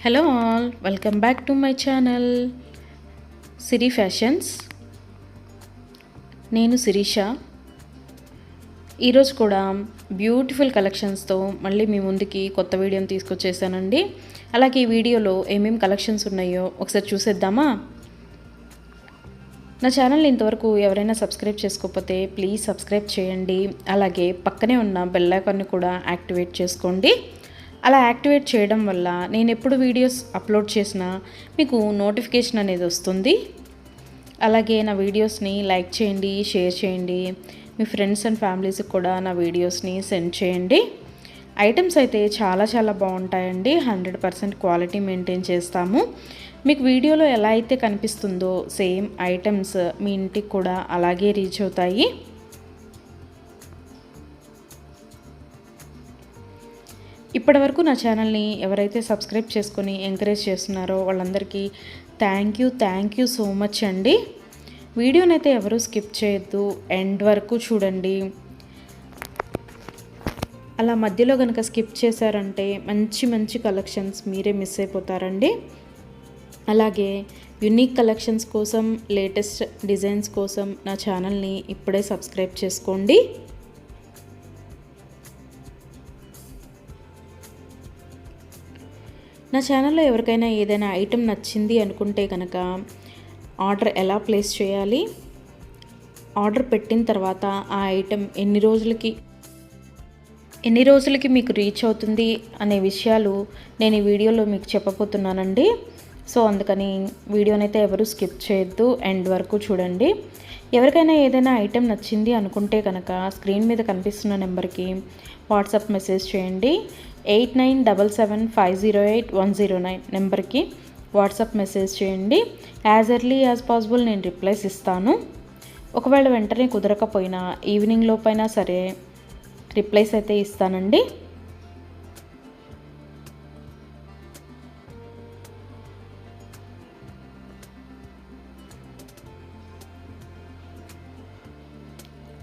Hello all, welcome back to my channel Siri fashions. నేను శిరీష. ఈరోజు కూడా బ్యూటిఫుల్ కలెక్షన్స్తో మళ్ళీ మీ ముందుకి కొత్త వీడియోని తీసుకొచ్చేసానండి. అలాగే ఈ వీడియోలో ఏమేమి కలెక్షన్స్ ఉన్నాయో ఒకసారి చూసేద్దామా? నా ఛానల్ని ఇంతవరకు ఎవరైనా సబ్స్క్రైబ్ చేసుకోకపోతే ప్లీజ్ సబ్స్క్రైబ్ చేయండి. అలాగే పక్కనే ఉన్న బెల్ ఐకాన్ని కూడా యాక్టివేట్ చేసుకోండి. అలా యాక్టివేట్ చేయడం వల్ల నేను ఎప్పుడు వీడియోస్ అప్లోడ్ చేసినా మీకు నోటిఫికేషన్ అనేది వస్తుంది. అలాగే నా వీడియోస్ని లైక్ చేయండి, షేర్ చేయండి. మీ ఫ్రెండ్స్ అండ్ ఫ్యామిలీస్కి కూడా నా వీడియోస్ని సెండ్ చేయండి. ఐటమ్స్ అయితే చాలా బాగుంటాయండి. 100% క్వాలిటీ మెయింటైన్ చేస్తాము. మీకు వీడియోలో ఎలా అయితే కనిపిస్తుందో సేమ్ ఐటమ్స్ మీ ఇంటికి కూడా అలాగే రీచ్ అవుతాయి. ఇప్పటివరకు నా ఛానల్ని ఎవరైతే సబ్స్క్రైబ్ చేసుకొని ఎంకరేజ్ చేస్తున్నారో వాళ్ళందరికీ థ్యాంక్ యూ సో మచ్ అండి. వీడియోనైతే ఎవరు స్కిప్ చేయొద్దు, ఎండ్ వరకు చూడండి. అలా మధ్యలో కనుక స్కిప్ చేశారంటే మంచి కలెక్షన్స్ మీరే మిస్ అయిపోతారండి. అలాగే యూనిక్ కలెక్షన్స్ కోసం, లేటెస్ట్ డిజైన్స్ కోసం నా ఛానల్ని ఇప్పుడే సబ్స్క్రైబ్ చేసుకోండి. నా ఛానల్లో ఎవరికైనా ఏదైనా ఐటెం నచ్చింది అనుకుంటే కనుక ఆర్డర్ ఎలా ప్లేస్ చేయాలి, ఆర్డర్ పెట్టిన తర్వాత ఆ ఐటెం ఎన్ని రోజులకి మీకు రీచ్ అవుతుంది అనే విషయాలు నేను ఈ వీడియోలో మీకు చెప్పబోతున్నానండి. సో అందుకని వీడియోనైతే ఎవరు స్కిప్ చేయొద్దు, ఎండ్ వరకు చూడండి. ఎవరికైనా ఏదైనా ఐటెం నచ్చింది అనుకుంటే కనుక స్క్రీన్ మీద కనిపిస్తున్న నెంబర్కి వాట్సాప్ మెసేజ్ చేయండి. 8977508109 నెంబర్కి వాట్సాప్ మెసేజ్ చేయండి. యాజ్ ఎర్లీ యాజ్ పాసిబుల్ నేను రిప్లైస్ ఇస్తాను. ఒకవేళ వెంటనే కుదరకపోయినా ఈవినింగ్ లోపైనా సరే రిప్లైస్ అయితే ఇస్తానండి.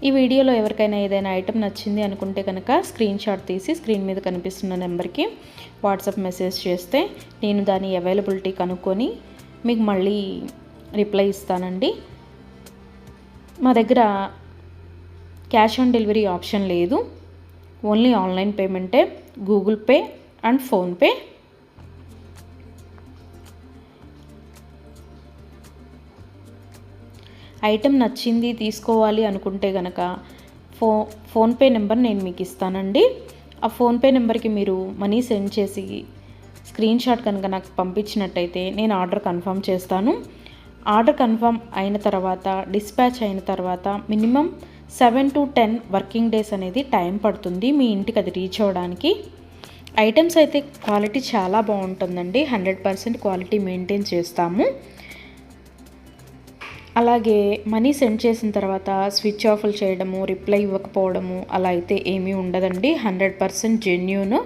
ఈ వీడియోలో ఎవరికైనా ఏదైనా ఐటెం నచ్చింది అనుకుంటే కనుక స్క్రీన్ షాట్ తీసి స్క్రీన్ మీద కనిపిస్తున్న నెంబర్కి వాట్సాప్ మెసేజ్ చేస్తే నేను దాని అవైలబిలిటీ కనుక్కొని మీకు మళ్ళీ రిప్లై ఇస్తానండి. మా దగ్గర క్యాష్ ఆన్ డెలివరీ ఆప్షన్ లేదు, ఓన్లీ ఆన్లైన్ పేమెంటే, Google pay and PhonePe. Item నచ్చింది తీసుకోవాలి అనుకుంటే కనుక ఫోన్పే నెంబర్ నేను మీకు ఇస్తానండి. ఆ ఫోన్పే నెంబర్కి మీరు మనీ సెండ్ చేసి స్క్రీన్ షాట్ కనుక నాకు పంపించినట్టయితే నేను ఆర్డర్ కన్ఫర్మ్ చేస్తాను. ఆర్డర్ కన్ఫర్మ్ అయిన తర్వాత, డిస్పాచ్ అయిన తర్వాత మినిమం 7 to 10 వర్కింగ్ డేస్ అనేది టైం పడుతుంది మీ ఇంటికి అది రీచ్ అవ్వడానికి. ఐటమ్స్ అయితే క్వాలిటీ చాలా బాగుంటుందండి. 100% క్వాలిటీ మెయింటైన్ చేస్తాము. అలాగే మనీ సెండ్ చేసిన తర్వాత స్విచ్ ఆఫ్లు చేయడము, రిప్లై ఇవ్వకపోవడము అలా అయితే ఏమీ ఉండదండి. 100% జెన్యూన్.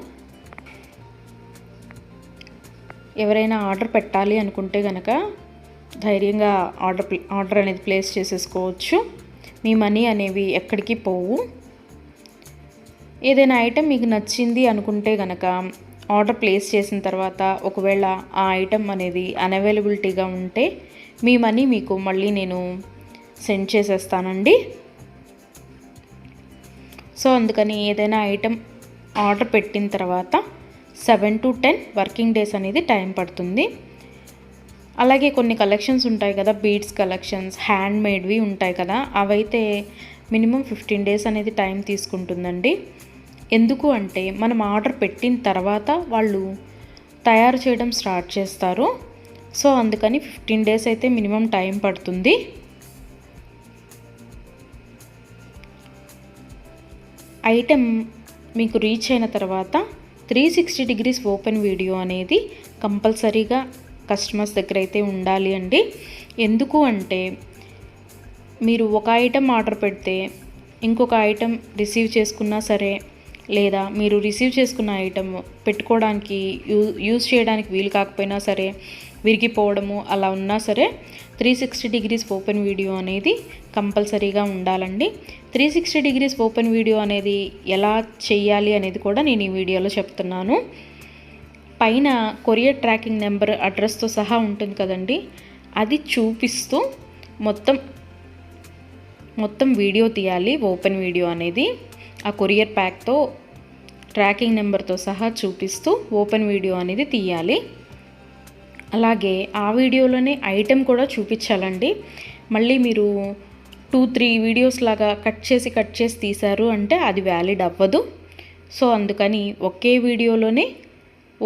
ఎవరైనా ఆర్డర్ పెట్టాలి అనుకుంటే కనుక ధైర్యంగా ఆర్డర్ అనేది ప్లేస్ చేసేసుకోవచ్చు. మీ మనీ అనేవి ఎక్కడికి పోవు. ఏదైనా ఐటెం మీకు నచ్చింది అనుకుంటే కనుక ఆర్డర్ ప్లేస్ చేసిన తర్వాత ఒకవేళ ఆ ఐటెం అనేది అన్అవైలబిలిటీగా ఉంటే మీ మనీ మీకు మళ్ళీ నేను సెండ్ చేసేస్తానండి. సో అందుకని ఏదైనా ఐటెం ఆర్డర్ పెట్టిన తర్వాత 7 to 10 వర్కింగ్ డేస్ అనేది టైం పడుతుంది. అలాగే కొన్ని కలెక్షన్స్ ఉంటాయి కదా, బీడ్స్ కలెక్షన్స్, హ్యాండ్ మేడ్వి ఉంటాయి కదా, అవైతే మినిమం 15 డేస్ అనేది టైం తీసుకుంటుందండి. ఎందుకు అంటే మనం ఆర్డర్ పెట్టిన తర్వాత వాళ్ళు తయారు చేయడం స్టార్ట్ చేస్తారు. సో అందుకని 15 డేస్ అయితే మినిమం టైం పడుతుంది. ఐటెం మీకు రీచ్ అయిన తర్వాత 360 degrees ఓపెన్ వీడియో అనేది కంపల్సరీగా కస్టమర్స్ దగ్గర అయితే ఉండాలి అండి. ఎందుకు అంటే మీరు ఒక ఐటెం ఆర్డర్ పెడితే ఇంకొక ఐటెం రిసీవ్ చేసుకున్నా సరే, లేదా మీరు రిసీవ్ చేసుకున్న ఐటెం పెట్టుకోవడానికి యూజ్ చేయడానికి వీలు కాకపోయినా సరే, విరిగిపోవడము అలా ఉన్నా సరే 360 degrees ఓపెన్ వీడియో అనేది కంపల్సరీగా ఉండాలండి. 360 degrees ఓపెన్ వీడియో అనేది ఎలా చేయాలి అనేది కూడా నేను ఈ వీడియోలో చెప్తున్నాను. పైన కొరియర్ ట్రాకింగ్ నెంబర్ అడ్రస్తో సహా ఉంటుంది కదండి, అది చూపిస్తూ మొత్తం వీడియో తీయాలి. ఓపెన్ వీడియో అనేది ఆ కొరియర్ ప్యాక్తో ట్రాకింగ్ నెంబర్తో సహా చూపిస్తూ ఓపెన్ వీడియో అనేది తీయాలి. అలాగే ఆ వీడియోలోనే ఐటెం కూడా చూపించాలండి. మళ్ళీ మీరు 2-3 వీడియోస్ లాగా కట్ చేసి తీశారు అంటే అది వ్యాలిడ్ అవ్వదు. సో అందుకని ఒకే వీడియోలోనే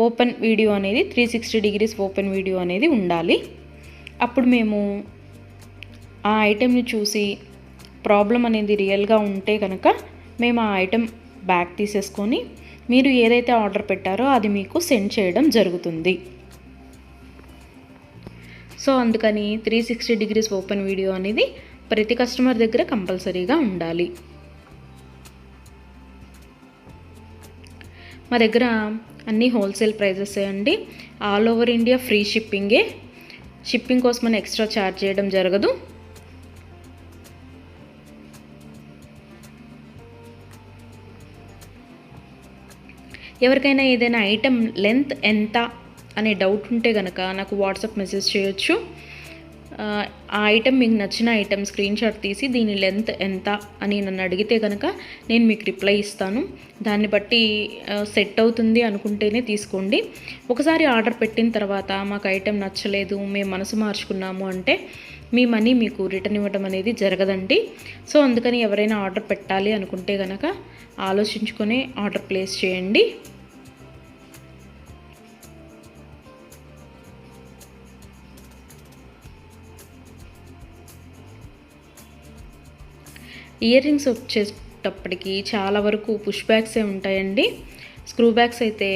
ఓపెన్ వీడియో అనేది 360 డిగ్రీస్ ఓపెన్ వీడియో అనేది ఉండాలి. అప్పుడు మేము ఆ ఐటెంని చూసి ప్రాబ్లం అనేది రియల్గా ఉంటే కనుక మేము ఆ ఐటెం బ్యాక్ తీసేసుకొని మీరు ఏదైతే ఆర్డర్ పెట్టారో అది మీకు సెండ్ చేయడం జరుగుతుంది. సో అందుకని 360 డిగ్రీస్ ఓపెన్ వీడియో అనేది ప్రతి కస్టమర్ దగ్గర కంపల్సరీగా ఉండాలి. మా దగ్గర అన్నీ హోల్సేల్ ప్రైజెస్ అండి. ఆల్ ఓవర్ ఇండియా ఫ్రీ షిప్పింగే. షిప్పింగ్ కోసం మనం ఎక్స్ట్రా ఛార్జ్ చేయడం జరగదు. ఎవరికైనా ఏదైనా ఐటెం లెంత్ ఎంత అనే డౌట్ ఉంటే కనుక నాకు వాట్సాప్ మెసేజ్ చేయొచ్చు. ఆ ఐటెం మీకు నచ్చిన ఐటెం స్క్రీన్ షాట్ తీసి దీని లెంత్ ఎంత అని నన్ను అడిగితే కనుక నేను మీకు రిప్లై ఇస్తాను. దాన్ని బట్టి సెట్ అవుతుంది అనుకుంటేనే తీసుకోండి. ఒకసారి ఆర్డర్ పెట్టిన తర్వాత మాకు ఐటెం నచ్చలేదు, మేము మనసు మార్చుకున్నాము అంటే మీ మనీ మీకు రిటర్న్ ఇవ్వడం అనేది జరగదండి. సో అందుకని ఎవరైనా ఆర్డర్ పెట్టాలి అనుకుంటే కనుక ఆలోచించుకొని ఆర్డర్ ప్లేస్ చేయండి. ఇయర్ రింగ్స్ వచ్చేటప్పటికి చాలా వరకు పుష్ బ్యాగ్సే ఉంటాయండి. స్క్రూ బ్యాగ్స్ అయితే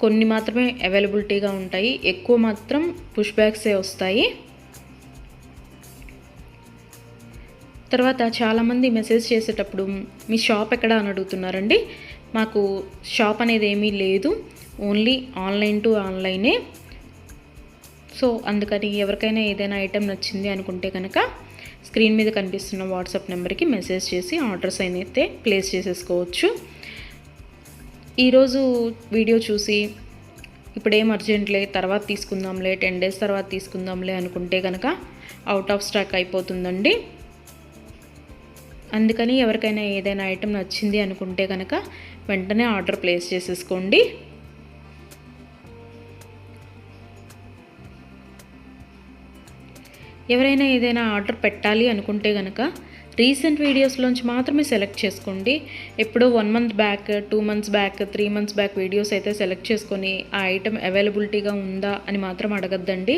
కొన్ని మాత్రమే అవైలబిలిటీగా ఉంటాయి, ఎక్కువ మాత్రం పుష్ బ్యాగ్సే వస్తాయి. తర్వాత చాలామంది మెసేజ్ చేసేటప్పుడు మీ షాప్ ఎక్కడ అని అడుగుతున్నారండి. మాకు షాప్ అనేది ఏమీ లేదు, ఓన్లీ ఆన్లైన్ టు ఆన్లైనే. సో అందుకని ఎవరికైనా ఏదైనా ఐటెం నచ్చింది అనుకుంటే కనుక స్క్రీన్ మీద కనిపిస్తున్న వాట్సాప్ నెంబర్కి మెసేజ్ చేసి ఆర్డర్స్ అయితే ప్లేస్ చేసేసుకోవచ్చు. ఈరోజు వీడియో చూసి ఇప్పుడేం అర్జెంట్లే తర్వాత తీసుకుందాంలే, 10 days తర్వాత తీసుకుందాంలే అనుకుంటే కనుక అవుట్ ఆఫ్ స్టాక్ అయిపోతుందండి. అందుకని ఎవరికైనా ఏదైనా ఐటెం నచ్చింది అనుకుంటే కనుక వెంటనే ఆర్డర్ ప్లేస్ చేసేసుకోండి. ఎవరైనా ఏదైనా ఆర్డర్ పెట్టాలి అనుకుంటే కనుక రీసెంట్ వీడియోస్లోంచి మాత్రమే సెలెక్ట్ చేసుకోండి. ఎప్పుడో 1 month back, 2 months back, 3 months back videos అయితే సెలెక్ట్ చేసుకొని ఆ ఐటెం అవైలబిలిటీగా ఉందా అని మాత్రం అడగద్దండి.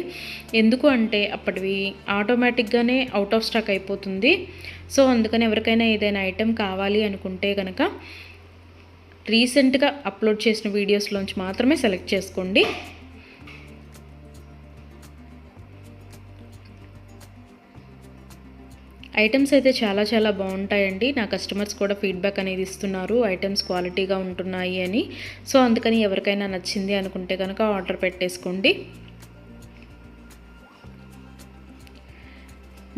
ఎందుకు అంటే అప్పటివి ఆటోమేటిక్గానే అవుట్ ఆఫ్ స్టాక్ అయిపోతుంది. సో అందుకని ఎవరికైనా ఏదైనా ఐటెం కావాలి అనుకుంటే కనుక రీసెంట్గా అప్లోడ్ చేసిన వీడియోస్లోంచి మాత్రమే సెలెక్ట్ చేసుకోండి. ఐటమ్స్ అయితే చాలా బాగుంటాయండి. నా కస్టమర్స్ కూడా ఫీడ్బ్యాక్ అనేది ఇస్తున్నారు, ఐటమ్స్ క్వాలిటీగా ఉంటున్నాయి అని. సో అందుకని ఎవరికైనా నచ్చింది అనుకుంటే కనుక ఆర్డర్ పెట్టేసుకోండి.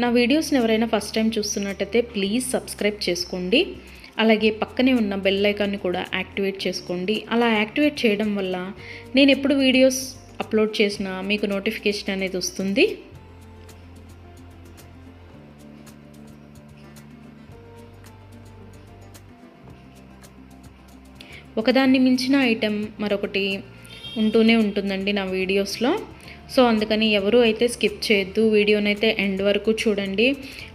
నా వీడియోస్ని ఎవరైనా ఫస్ట్ టైం చూస్తున్నట్టయితే ప్లీజ్ సబ్స్క్రైబ్ చేసుకోండి. అలాగే పక్కనే ఉన్న బెల్ ఐకాన్ని కూడా యాక్టివేట్ చేసుకోండి. అలా యాక్టివేట్ చేయడం వల్ల నేను ఎప్పుడు వీడియోస్ అప్లోడ్ చేసినా మీకు నోటిఫికేషన్ అనేది వస్తుంది. ఒకదాన్ని మించిన ఐటెం మరొకటి ఉంటూనే ఉంటుందండి నా వీడియోస్లో. సో అందుకని ఎవరు అయితే స్కిప్ చేయొద్దు, వీడియోనైతే ఎండ్ వరకు చూడండి.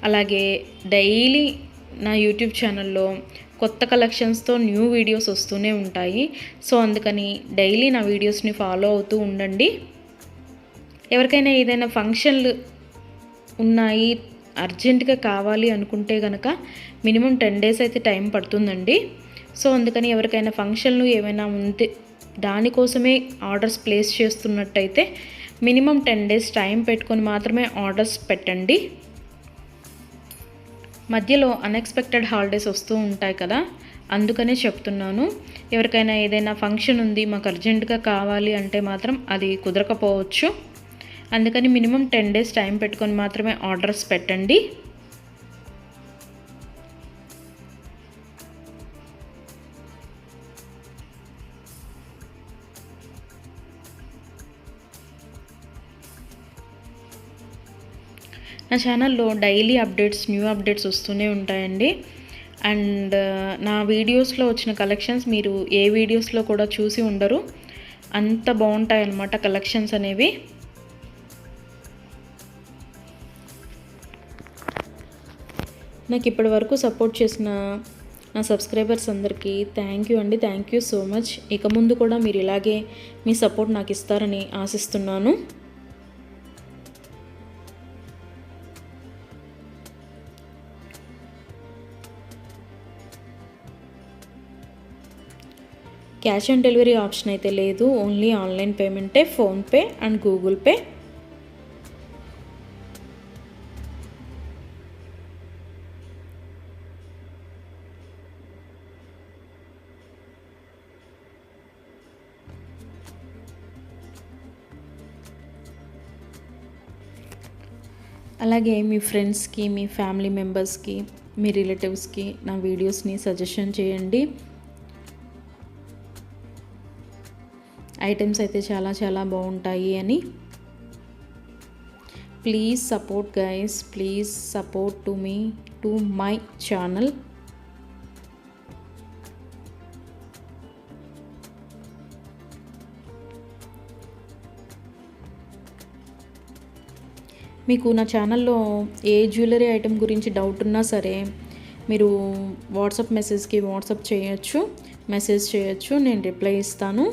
అలాగే డైలీ నా యూట్యూబ్ ఛానల్లో కొత్త కలెక్షన్స్తో న్యూ వీడియోస్ వస్తూనే ఉంటాయి. సో అందుకని డైలీ నా వీడియోస్ని ఫాలో అవుతూ ఉండండి. ఎవరికైనా ఏదైనా ఫంక్షన్లు ఉన్నాయి, అర్జెంటుగా కావాలి అనుకుంటే కనుక మినిమం 10 days అయితే టైం పడుతుందండి. సో అందుకని ఎవరికైనా ఫంక్షన్లు ఏమైనా ఉంటే దానికోసమే ఆర్డర్స్ ప్లేస్ చేస్తున్నట్టయితే మినిమం 10 days టైం పెట్టుకొని మాత్రమే ఆర్డర్స్ పెట్టండి. మధ్యలో అన్ఎక్స్పెక్టెడ్ హాలిడేస్ వస్తూ ఉంటాయి కదా, అందుకనే చెప్తున్నాను. ఎవరికైనా ఏదైనా ఫంక్షన్ ఉంది మాకు అర్జెంటుగా కావాలి అంటే మాత్రం అది కుదరకపోవచ్చు. అందుకని మినిమం 10 days టైం పెట్టుకొని మాత్రమే ఆర్డర్స్ పెట్టండి. నా ఛానల్లో డైలీ అప్డేట్స్, న్యూ అప్డేట్స్ వస్తూనే ఉంటాయండి. అండ్ నా వీడియోస్లో వచ్చిన కలెక్షన్స్ మీరు ఏ వీడియోస్లో కూడా చూసి ఉండరు, అంత బాగుంటాయి అన్నమాట కలెక్షన్స్ అనేవి. నాకు ఇప్పటి వరకు సపోర్ట్ చేసిన నా సబ్స్క్రైబర్స్ అందరికీ థ్యాంక్ యూ అండి. Thank you so much. ఇక ముందు కూడా మీరు ఇలాగే మీ సపోర్ట్ నాకు ఇస్తారని ఆశిస్తున్నాను. క్యాష్ ఆన్ డెలివరీ ఆప్షన్ అయితే లేదు, ఓన్లీ ఆన్లైన్ పేమెంటే, ఫోన్పే అండ్ గూగుల్ పే. అలాగే మీ ఫ్రెండ్స్కి, మీ ఫ్యామిలీ మెంబర్స్కి, మీ రిలేటివ్స్కి నా వీడియోస్ని సజెషన్ చేయండి. ఐటమ్స్ అయితే చాలా చాలా బాగుంటాయి అని. Please support guys, please support to me, to my channel. మీకు నా ఛానల్లో ఏ జ్యువెలరీ ఐటెం గురించి డౌట్ ఉన్నా సరే మీరు వాట్సాప్ మెసేజ్కి మెసేజ్ చేయొచ్చు, నేను రిప్లై ఇస్తాను.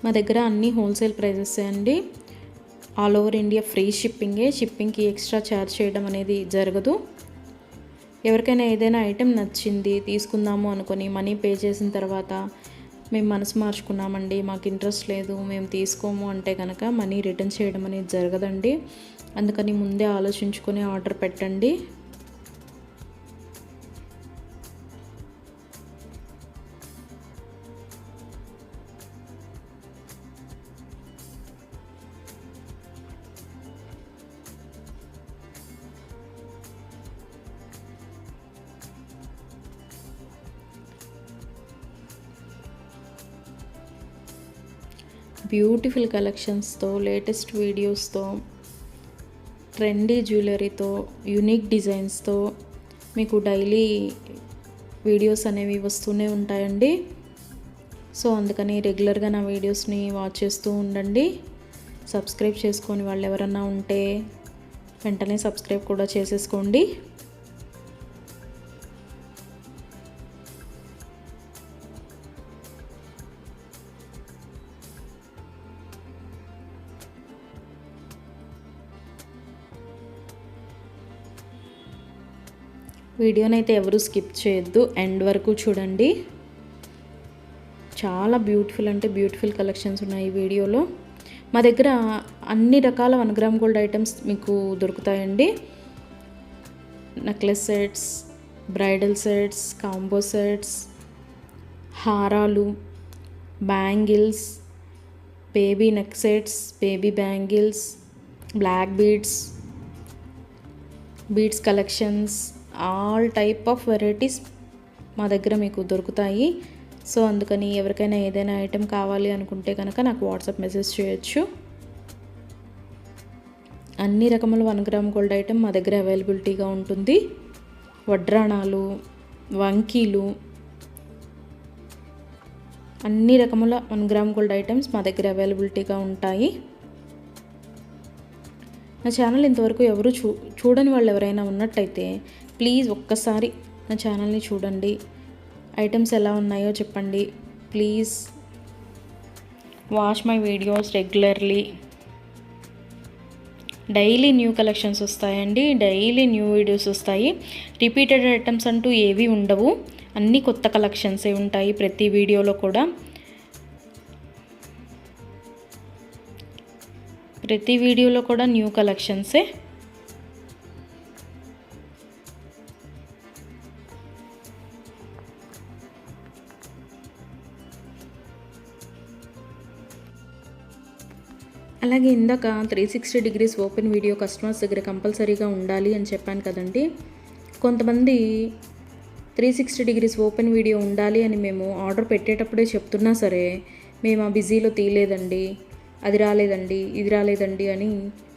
మా దగ్గర అన్నీ హోల్సేల్ ప్రైజెస్ అండి. ఆల్ ఓవర్ ఇండియా ఫ్రీ షిప్పింగ్కి ఎక్స్ట్రా ఛార్జ్ చేయడం అనేది జరగదు. ఎవరికైనా ఏదైనా ఐటెం నచ్చింది తీసుకుందాము అనుకొని మనీ పే చేసిన తర్వాత మేము మనసు మార్చుకున్నామండి, మాకు ఇంట్రెస్ట్ లేదు, మేము తీసుకోము అంటే కనుక మనీ రిటర్న్ చేయడం అనేది జరగదండి. అందుకని ముందే ఆలోచించుకొని ఆర్డర్ పెట్టండి. బ్యూటిఫుల్ కలెక్షన్స్తో, లేటెస్ట్ వీడియోస్తో, ట్రెండీ జ్యువెలరీతో, యూనిక్ డిజైన్స్తో మీకు డైలీ వీడియోస్ అనేవి వస్తూనే ఉంటాయండి. సో అందుకని రెగ్యులర్గా నా వీడియోస్ని వాచ్ చేస్తూ ఉండండి. సబ్స్క్రైబ్ చేసుకొని వాళ్ళు ఎవరన్నా ఉంటే వెంటనే సబ్స్క్రైబ్ కూడా చేసేసుకోండి. వీడియోనైతే ఎవరు స్కిప్ చేయొద్దు, ఎండ్ వరకు చూడండి. చాలా బ్యూటిఫుల్ అంటే బ్యూటిఫుల్ కలెక్షన్స్ ఉన్నాయి ఈ వీడియోలో. మా దగ్గర అన్ని రకాల 1 గ్రామ్ గోల్డ్ ఐటమ్స్ మీకు దొరుకుతాయండి. Necklace sets, bridal sets, combo sets, హారాలు, bangles, baby neck sets, baby bangles, black beads collections, all type of varieties మా దగ్గర మీకు దొరుకుతాయి. సో అందుకని ఎవరికైనా ఏదైనా ఐటెం కావాలి అనుకుంటే కనుక నాకు వాట్సాప్ మెసేజ్ చేయొచ్చు. అన్ని రకముల 1 గ్రామ్ గోల్డ్ ఐటెం మా దగ్గర అవైలబిలిటీగా ఉంటుంది. వడ్రాణాలు, వంకీలు, అన్ని రకముల 1 గ్రామ్ గోల్డ్ ఐటమ్స్ మా దగ్గర అవైలబిలిటీగా ఉంటాయి. నా ఛానల్ ఇంతవరకు ఎవరు చూడని వాళ్ళు ఎవరైనా ఉన్నట్టయితే ప్లీజ్ ఒక్కసారి నా ఛానల్ని చూడండి, ఐటమ్స్ ఎలా ఉన్నాయో చెప్పండి. Please watch my videos regularly. Daily new collections వస్తాయండి, డైలీ న్యూ వీడియోస్ వస్తాయి. రిపీటెడ్ ఐటమ్స్ అంటూ ఏవి ఉండవు, అన్నీ కొత్త కలెక్షన్సే ఉంటాయి ప్రతి వీడియోలో కూడా. ప్రతి వీడియోలో కూడా న్యూ కలెక్షన్సే. అలాగే ఇందాక 360 డిగ్రీస్ ఓపెన్ వీడియో కస్టమర్స్ దగ్గర కంపల్సరీగా ఉండాలి అని చెప్పాను కదండి. కొంతమంది 360 డిగ్రీస్ ఓపెన్ వీడియో ఉండాలి అని మేము ఆర్డర్ పెట్టేటప్పుడే చెప్తున్నా సరే మేము ఆ బిజీలో తీయలేదండి, అది రాలేదండి, ఇది రాలేదండి అని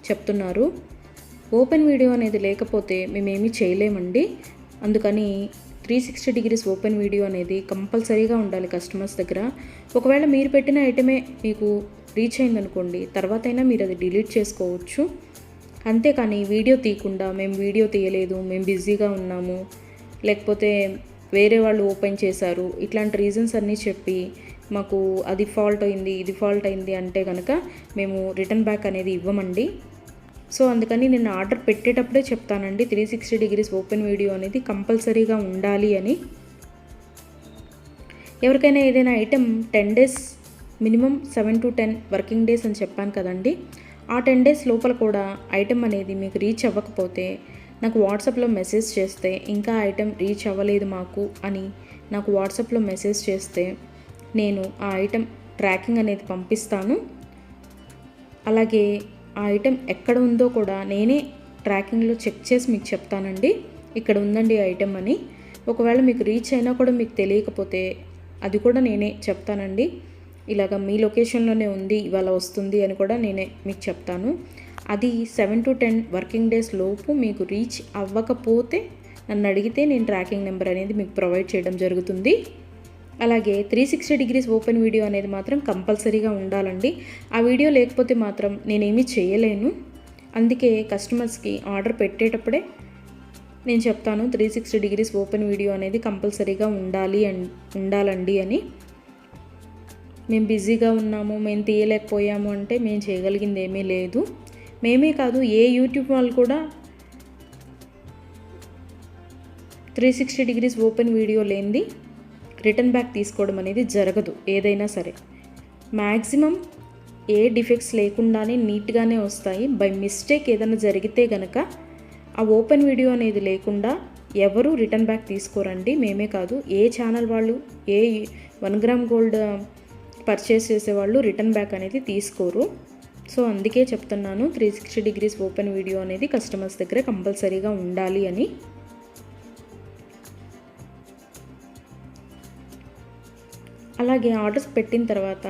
చెప్తున్నారు. ఓపెన్ వీడియో అనేది లేకపోతే మేమేమీ చేయలేమండి. అందుకని 360 డిగ్రీస్ ఓపెన్ వీడియో అనేది కంపల్సరీగా ఉండాలి కస్టమర్స్ దగ్గర. ఒకవేళ మీరు పెట్టిన ఐటమే మీకు రీచ్ అయిందనుకోండి, తర్వాత అయినా మీరు అది డిలీట్ చేసుకోవచ్చు. అంతేకాని వీడియో తీయకుండా మేము వీడియో తీయలేదు, మేము బిజీగా ఉన్నాము, లేకపోతే వేరే వాళ్ళు ఓపెన్ చేశారు, ఇట్లాంటి రీజన్స్ అన్నీ చెప్పి మాకు అది ఫాల్ట్ అయింది, ఇది ఫాల్ట్ అయింది అంటే కనుక మేము రిటర్న్ బ్యాక్ అనేది ఇవ్వమండి. సో అందుకని నేను ఆర్డర్ పెట్టేటప్పుడే చెప్తానండి 360 డిగ్రీస్ ఓపెన్ వీడియో అనేది కంపల్సరీగా ఉండాలి అని. ఎవరికైనా ఏదైనా item 10 days minimum 7 to 10 working days అని చెప్పాను కదండి. ఆ 10 డేస్ లోపల కూడా ఐటెం అనేది మీకు రీచ్ అవ్వకపోతే నాకు వాట్సాప్లో మెసేజ్ చేస్తే, ఇంకా ఐటెం రీచ్ అవ్వలేదు మాకు అని నాకు వాట్సాప్లో మెసేజ్ చేస్తే నేను ఆ ఐటెం ట్రాకింగ్ అనేది పంపిస్తాను. అలాగే ఆ ఐటెం ఎక్కడ ఉందో కూడా నేనే ట్రాకింగ్లో చెక్ చేసి మీకు చెప్తానండి, ఇక్కడ ఉందండి ఐటెం అని. ఒకవేళ మీకు రీచ్ అయినా కూడా మీకు తెలియకపోతే అది కూడా నేనే చెప్తానండి. ఇలాగ మీ లొకేషన్లోనే ఉంది, ఇవాళ వస్తుంది అని కూడా నేనే మీకు చెప్తాను. అది 7 to 10 వర్కింగ్ డేస్ లోపు మీకు రీచ్ అవ్వకపోతే నన్ను అడిగితే నేను ట్రాకింగ్ నెంబర్ అనేది మీకు ప్రొవైడ్ చేయడం జరుగుతుంది. అలాగే 360 డిగ్రీస్ ఓపెన్ వీడియో అనేది మాత్రం కంపల్సరీగా ఉండాలండి. ఆ వీడియో లేకపోతే మాత్రం నేనేమీ చేయలేను. అందుకే కస్టమర్స్కి ఆర్డర్ పెట్టేటప్పుడే నేను చెప్తాను 360 డిగ్రీస్ ఓపెన్ వీడియో అనేది కంపల్సరీగా ఉండాలండి అని. మేము బిజీగా ఉన్నాము, మేము తీయలేకపోయాము అంటే మేము చేయగలిగింది ఏమీ లేదు. మేమే కాదు, ఏ యూట్యూబ్ వాళ్ళు కూడా 360 డిగ్రీస్ ఓపెన్ వీడియో లేనిది రిటర్న్ బ్యాక్ తీసుకోవడం అనేది జరగదు. ఏదైనా సరే మ్యాక్సిమం ఏ డిఫెక్ట్స్ లేకుండానే నీట్గానే వస్తాయి. బై మిస్టేక్ ఏదైనా జరిగితే కనుక ఆ ఓపెన్ వీడియో అనేది లేకుండా ఎవరు రిటర్న్ బ్యాక్ తీసుకోరండి. మేమే కాదు, ఏ ఛానల్ వాళ్ళు, ఏ 1 గ్రామ్ గోల్డ్ పర్చేస్ చేసేవాళ్ళు రిటర్న్ బ్యాక్ అనేది తీసుకోరు. సో అందుకే చెప్తున్నాను 360 డిగ్రీస్ ఓపెన్ వీడియో అనేది కస్టమర్స్ దగ్గర కంపల్సరీగా ఉండాలి అని. అలాగే ఆర్డర్స్ పెట్టిన తర్వాత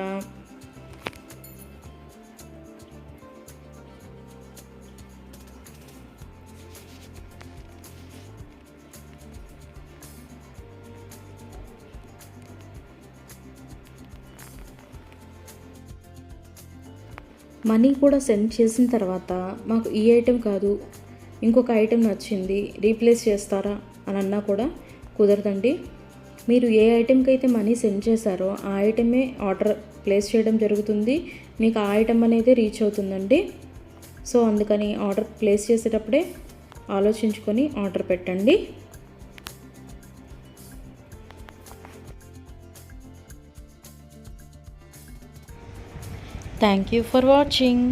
మనీ కూడా సెండ్ చేసిన తర్వాత మాకు ఈ ఐటెం కాదు, ఇంకొక ఐటెం నచ్చింది, రీప్లేస్ చేస్తారా అని అన్నా కూడా కుదరదండి. మీరు ఏ ఐటెంకి అయితే మనీ సెండ్ చేశారో ఆ ఐటమే ఆర్డర్ ప్లేస్ చేయడం జరుగుతుంది. మీకు ఆ ఐటెం అనేది రీచ్ అవుతుందండి. సో అందుకని ఆర్డర్ ప్లేస్ చేసేటప్పుడే ఆలోచించుకొని ఆర్డర్ పెట్టండి. Thank you for watching.